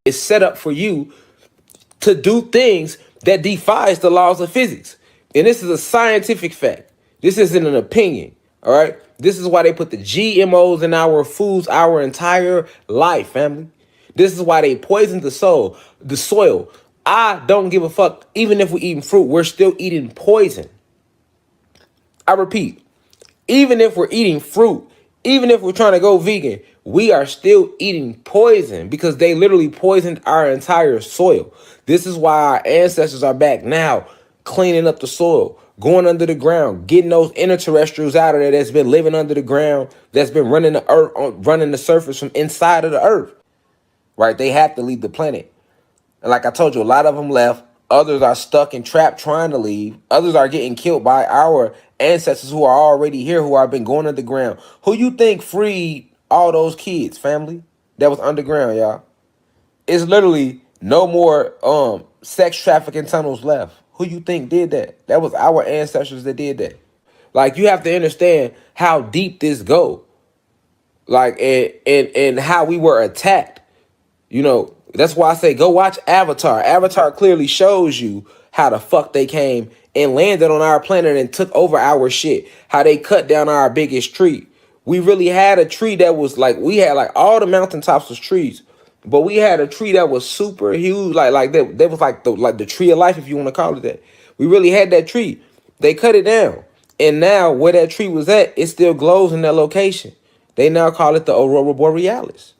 is set up for you to do things that defies the laws of physics. And this is a scientific fact. This isn't an opinion, all right? This is why they put the GMOs in our foods our entire life, family. This is why they poison the soil. I don't give a fuck. Even if we're eating fruit, we're still eating poison. I repeat, even if we're eating fruit, even if we're trying to go vegan, we are still eating poison because they literally poisoned our entire soil. This is why our ancestors are back now cleaning up the soil, going under the ground, getting those interterrestrials out of there that's been living under the ground, that's been running the earth, running the surface from inside of the earth. Right? They have to leave the planet. And like I told you, a lot of them left. Others are stuck and trapped trying to leave. Others are getting killed by our ancestors who are already here, who have been going underground. Who you think freed all those kids, family, that was underground, y'all? It's literally no more sex trafficking tunnels left. Who you think did that? That was our ancestors that did that. Like, you have to understand how deep this go. Like, and how we were attacked. You know, that's why I say go watch Avatar. Avatar clearly shows you how the fuck they came and landed on our planet and took over our shit. How they cut down our biggest tree. We really had a tree that was like, we had like all the mountaintops was trees, but we had a tree that was super huge, like that was like the tree of life, if you want to call it that. We really had that tree. They cut it down, and now where that tree was at, it still glows in that location. They now call it the Aurora Borealis.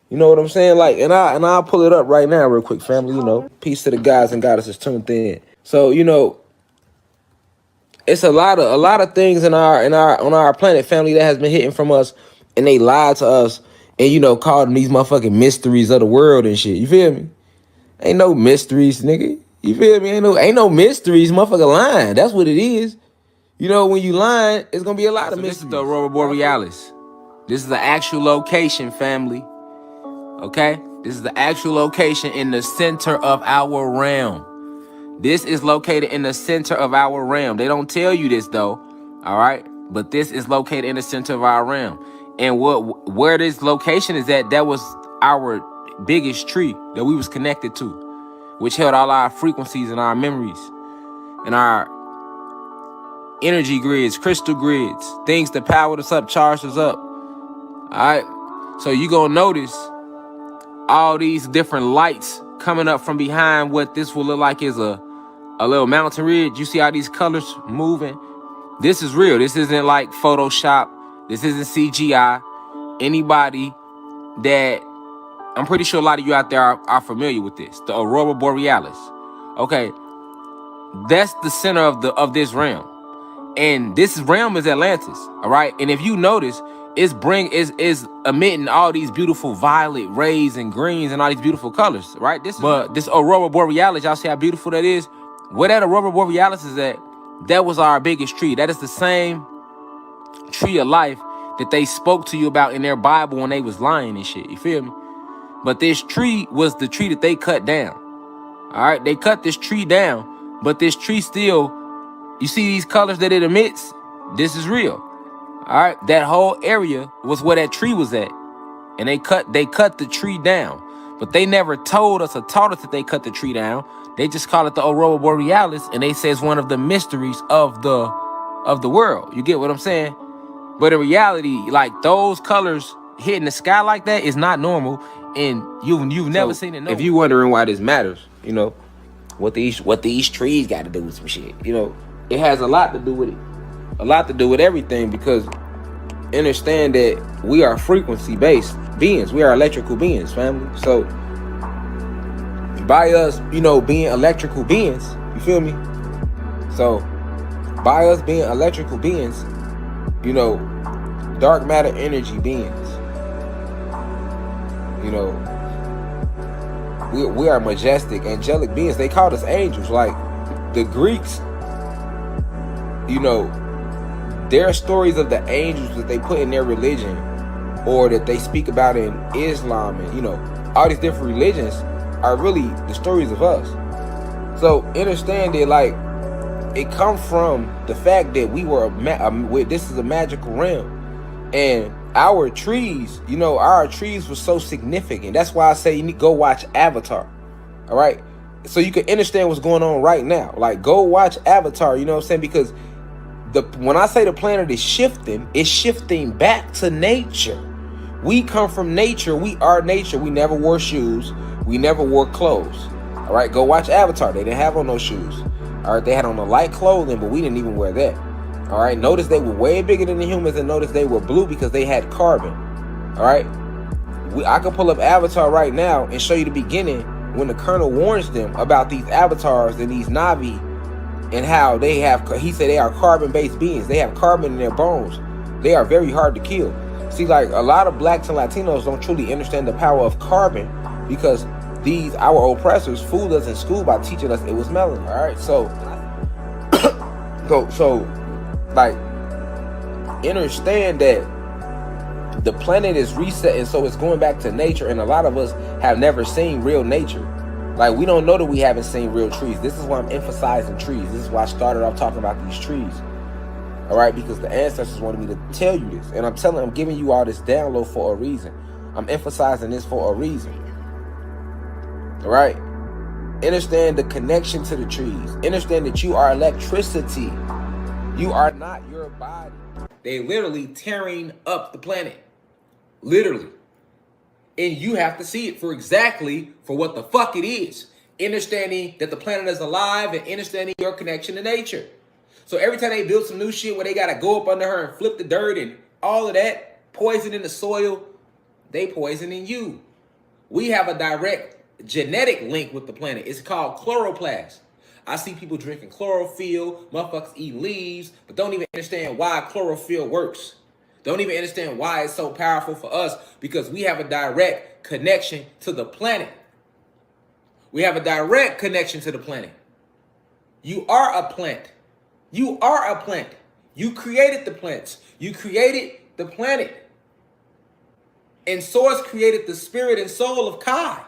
You know what I'm saying? Like, and I'll pull it up right now, real quick, family. You know, peace to the guys and goddesses tuned in. So, you know, it's a lot of things on our planet, family, that has been hitting from us, and they lied to us, and, you know, called them these motherfucking mysteries of the world and shit. You feel me? Ain't no mysteries, nigga. You feel me? Ain't no mysteries, motherfucker lying. That's what it is. You know, when you lying, it's gonna be a lot of mysteries. This is the Aurora Borealis. This is the actual location, family. Okay? This is the actual location in the center of our realm. This is located in the center of our realm. They don't tell you this, though. All right? But this is located in the center of our realm. And where this location is at, that was our biggest tree that we was connected to, which held all our frequencies and our memories and our energy grids, crystal grids, things that powered us up, charged us up. All right? So you gonna notice all these different lights coming up from behind what this will look like is a little mountain ridge. You see how these colors moving? This is real. This isn't like Photoshop. This isn't CGI. Anybody that, I'm pretty sure a lot of you out there are familiar with this. The Aurora Borealis. Okay. That's the center of this realm. And this realm is Atlantis. All right. And if you notice, is emitting all these beautiful violet rays and greens and all these beautiful colors, right? This Aurora Borealis, y'all see how beautiful that is? Where that Aurora Borealis is at, that was our biggest tree. That is the same tree of life that they spoke to you about in their Bible when they was lying and shit. You feel me? But this tree was the tree that they cut down. All right, they cut this tree down, but this tree still, you see these colors that it emits? This is real. All right, that whole area was where that tree was at, and they cut the tree down, but they never told us or taught us that they cut the tree down. They just call it the Aurora Borealis, and they say it's one of the mysteries of the world. You get what I'm saying? But in reality, like, those colors hitting the sky like that is not normal, and you've never seen it. If you wondering why this matters, you know, what these trees got to do with some shit, you know, it has a lot to do with it. A lot to do with everything, because understand that we are frequency-based beings. We are electrical beings, family. So by us, you know, being electrical beings, you feel me? So by us being electrical beings, you know, dark matter energy beings, you know, we are majestic, angelic beings. They called us angels. Like the Greeks, you know, there are stories of the angels that they put in their religion, or that they speak about in Islam, and, you know, all these different religions are really the stories of us. So understand that, like, it comes from the fact that we were this is a magical realm, and our trees, our trees were so significant. That's why I say you need to go watch Avatar. All right. So you can understand what's going on right now. Like, go watch Avatar, you know what I'm saying? Because when I say the planet is shifting, it's shifting back to nature. We come from nature. We are nature. We never wore shoes. We never wore clothes. All right, go watch Avatar. They didn't have on no shoes. All right, they had on the light clothing, but we didn't even wear that. All right, notice they were way bigger than the humans, and notice they were blue because they had carbon. All right, I can pull up Avatar right now and show you the beginning when the Colonel warns them about these avatars and these Na'vi and how they have, he said they are carbon-based beings. They have carbon in their bones. They are very hard to kill. See, like, a lot of blacks and Latinos don't truly understand the power of carbon because our oppressors fooled us in school by teaching us it was melanin. All right, so like, understand that the planet is resetting, so it's going back to nature, and a lot of us have never seen real nature. Like, we don't know that we haven't seen real trees. This is why I'm emphasizing trees. This is why I started off talking about these trees. All right, because the ancestors wanted me to tell you this, and I'm giving you all this download for a reason. I'm emphasizing this for a reason. All right, understand the connection to the trees. Understand that you are electricity. You are not your body. They literally tearing up the planet, literally, and you have to see it for what the fuck it is. Understanding that the planet is alive and understanding your connection to nature. So every time they build some new shit where they got to go up under her and flip the dirt and all of that, poison in the soil, they poisoning you. We have a direct genetic link with the planet. It's called chloroplast. I see people drinking chlorophyll, motherfuckers eat leaves, but don't even understand why chlorophyll works. Don't even understand why it's so powerful for us, because we have a direct connection to the planet. We have a direct connection to the planet. You are a plant. You are a plant. You created the plants. You created the planet. And Source created the spirit and soul of Kai.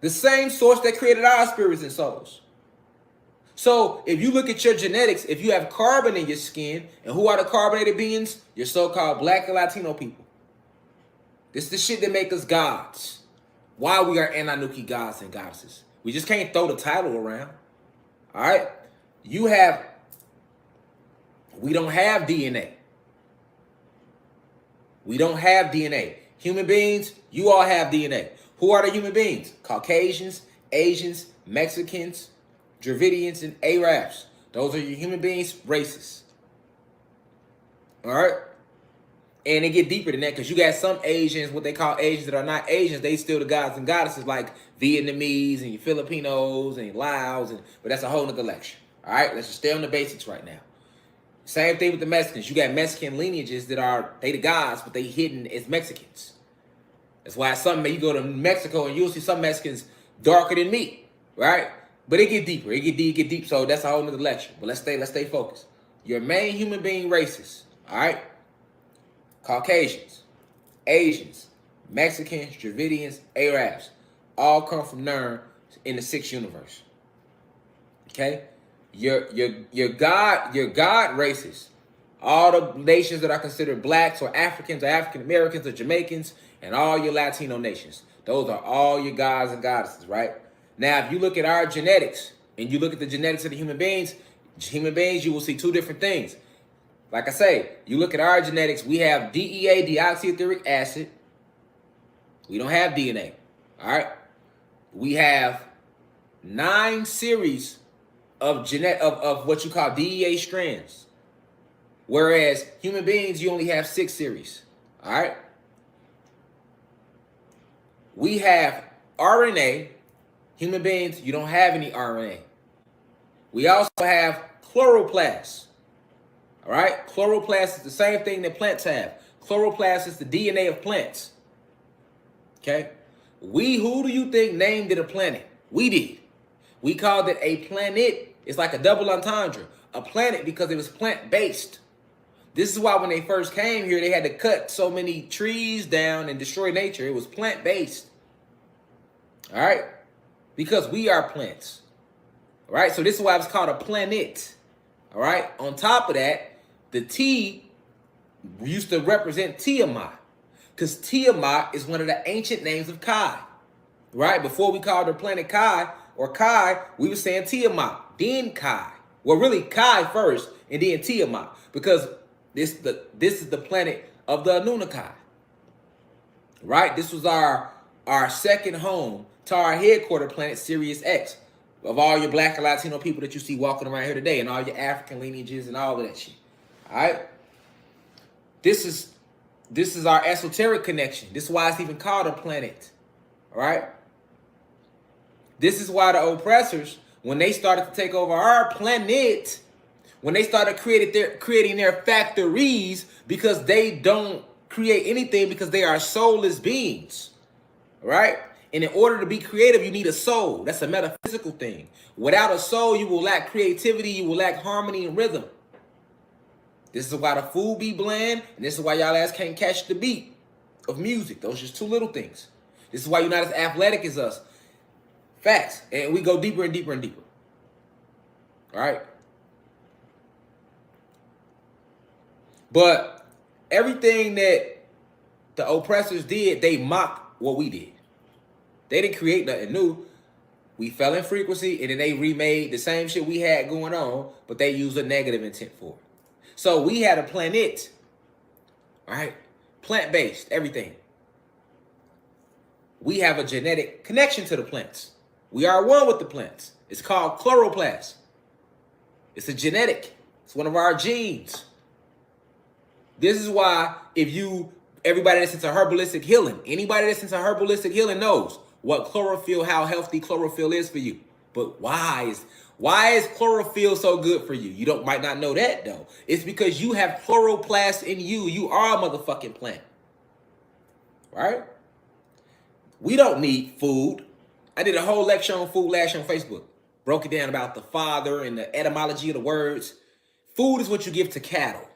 The same Source that created our spirits and souls. So if you look at your genetics, if you have carbon in your skin, and who are the carbonated beings? Your so-called black and Latino people. This is the shit that make us gods. Why we are Anunnaki gods and goddesses. We just can't throw the title around. All right? We don't have DNA. We don't have DNA. Human beings, you all have DNA. Who are the human beings? Caucasians, Asians, Mexicans, Dravidians, and Arabs. Those are your human beings, races. All right? And they get deeper than that, because you got some Asians, what they call Asians that are not Asians, they still the gods and goddesses, like Vietnamese and Filipinos and Laos, but that's a whole nother lecture. All right? Let's just stay on the basics right now. Same thing with the Mexicans. You got Mexican lineages they the gods, but they hidden as Mexicans. That's why you go to Mexico and you'll see some Mexicans darker than me, right? But it get deeper. It get deep. So that's a whole nother lecture. But let's stay focused. Your main human being races, all right? Caucasians, Asians, Mexicans, Dravidians, Arabs, all come from Nern in the 6th universe. Okay? Your God races, all the nations that are considered blacks or Africans or African Americans or Jamaicans, and all your Latino nations. Those are all your gods and goddesses, right? Now, if you look at our genetics and you look at the genetics of the human beings, you will see two different things. Like I say, you look at our genetics, we have DEA, deoxyetheric acid. We don't have DNA, all right? We have 9 series of what you call DEA strands. Whereas human beings, you only have 6 series, all right? We have RNA. Human beings, you don't have any RNA. We also have chloroplasts. All right? Chloroplast is the same thing that plants have. Chloroplast is the DNA of plants. Okay? Who do you think named it a planet? We did. We called it a planet. It's like a double entendre. A planet because it was plant-based. This is why when they first came here, they had to cut so many trees down and destroy nature. It was plant-based. All right? Because we are plants. All right? So this is why it's called a planet. All right? On top of that, the T used to represent Tiamat, because Tiamat is one of the ancient names of Kai. Right? Before we called her planet Kai or Kai, we were saying Tiamat, then Kai. Well, really Kai first and then Tiamat, because this is the planet of the Anunnaki. Right? This was our second home to our headquarter planet, Sirius X, of all your black and Latino people that you see walking around here today, and all your African lineages and all of that shit. All right? This is our esoteric connection. This is why it's even called a planet. All right? This is why the oppressors, when they started to take over our planet, when they started creating their factories, because they don't create anything, because they are soulless beings, right? And in order to be creative, you need a soul. That's a metaphysical thing. Without a soul, you will lack creativity, you will lack harmony and rhythm. This is why the food be bland, and this is why y'all ass can't catch the beat of music. Those are just two little things. This is why you're not as athletic as us. Facts. And we go deeper and deeper and deeper. All right? But everything that the oppressors did, they mocked what we did. They didn't create nothing new. We fell in frequency, and then they remade the same shit we had going on, but they used a negative intent for it. So we had a planet, all right? Plant-based, everything. We have a genetic connection to the plants. We are one with the plants. It's called chloroplast. It's a genetic. It's one of our genes. This is why everybody that's into herbalistic healing, anybody that's into herbalistic healing knows what chlorophyll, how healthy chlorophyll is for you. But why is chlorophyll so good for you? You might not know that though. It's because you have chloroplast in you. You are a motherfucking plant. Right? We don't need food. I did a whole lecture on food last year on Facebook. Broke it down about the father and the etymology of the words. Food is what you give to cattle.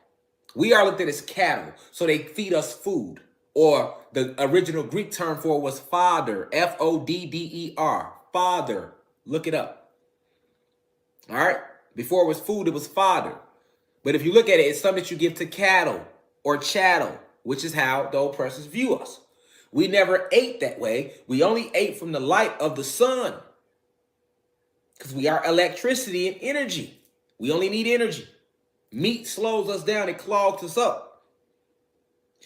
We are looked at as cattle, so they feed us food. Or the original Greek term for it was fodder, F-O-D-D-E-R, fodder. Look it up. All right? Before it was food, it was fodder. But if you look at it, it's something that you give to cattle or chattel, which is how the oppressors view us. We never ate that way. We only ate from the light of the sun. Because we are electricity and energy. We only need energy. Meat slows us down. It clogs us up.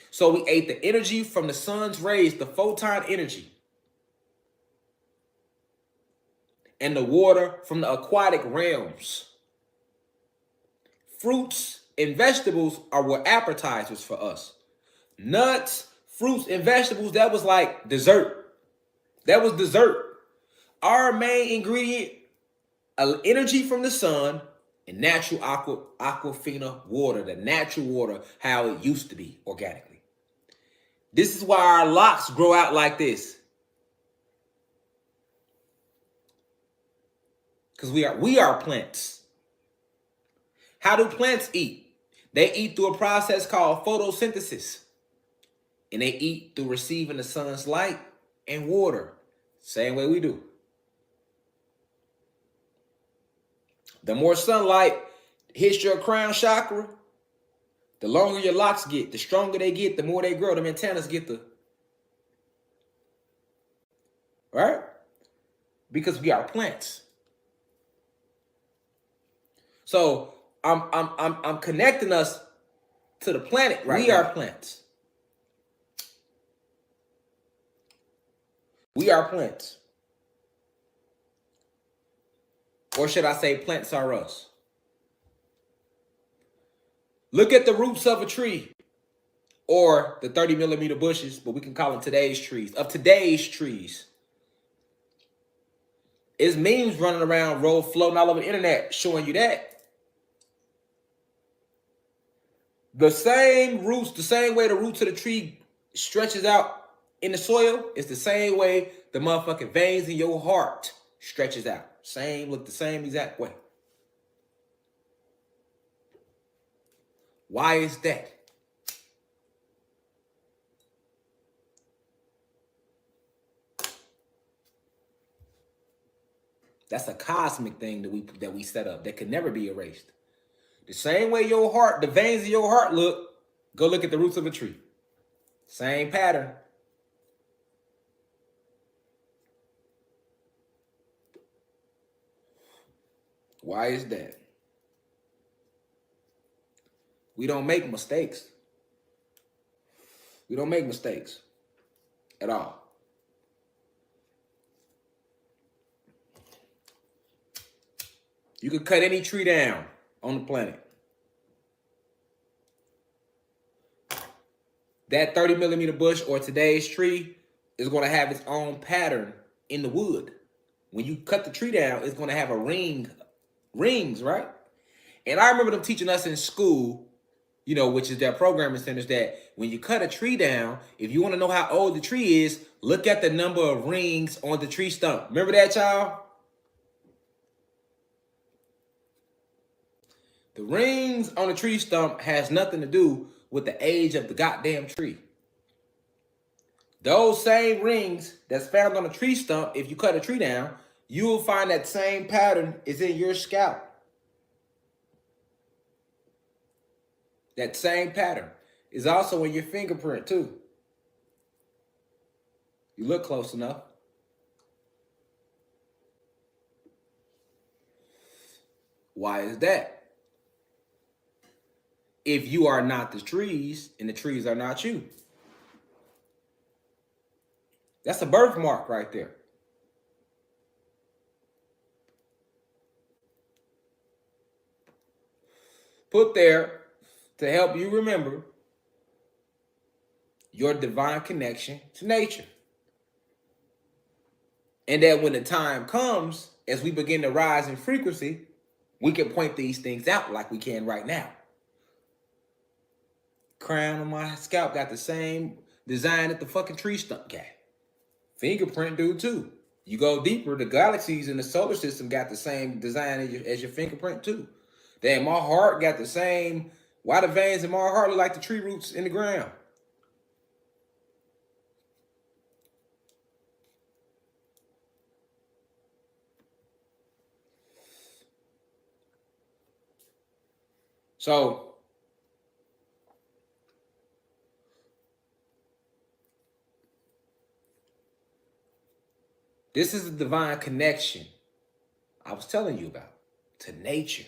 So we ate the energy from the sun's rays, the photon energy. And the water from the aquatic realms. Fruits and vegetables were appetizers for us. Nuts, fruits, and vegetables, that was like dessert. That was dessert. Our main ingredient, energy from the sun and natural aquafina water, the natural water, how it used to be organically. This is why our locks grow out like this. Because we are plants. How do plants eat? They eat through a process called photosynthesis. And they eat through receiving the sun's light and water. Same way we do. The more sunlight hits your crown chakra, the longer your locks get, the stronger they get, the more they grow. The antennas get right? Because we are plants. So I'm connecting us to the planet. Right? We are plants. We are plants. Or should I say plants are us? Look at the roots of a tree, or the 30-millimeter bushes, but we can call them today's trees. Of today's trees. It's memes running around, floating all over the internet showing you that. The same roots, the same way the roots of the tree stretches out in the soil, is the same way the motherfucking veins in your heart stretches out. Look the same exact way. Why is that? That's a cosmic thing that we set up that can never be erased. The same way your heart, the veins of your heart look, Go look at the roots of a tree. Same pattern. Why is that? We don't make mistakes. We don't make mistakes at all. You could cut any tree down on the planet. That 30mm bush or today's tree is going to have its own pattern in the wood. When you cut the tree down, it's going to have a rings, right? And I remember them teaching us in school, you know, which is their programming centers, that when you cut a tree down, if you want to know how old the tree is, look at the number of rings on the tree stump. Remember that, y'all? The rings on the tree stump has nothing to do with the age of the goddamn tree. Those same rings that's found on a tree stump, if you cut a tree down, you will find that same pattern is in your scalp. That same pattern is also in your fingerprint too. You look close enough. Why is that? If you are not the trees and the trees are not you. That's a birthmark right there. Put there to help you remember your divine connection to nature. And that when the time comes, as we begin to rise in frequency, we can point these things out like we can right now. Crown on my scalp got the same design that the fucking tree stump got. Fingerprint do too. You go deeper, the galaxies in the solar system got the same design as your fingerprint too. Damn, my heart got the same. Why the veins in my heart look like the tree roots in the ground? So this is a divine connection I was telling you about to nature.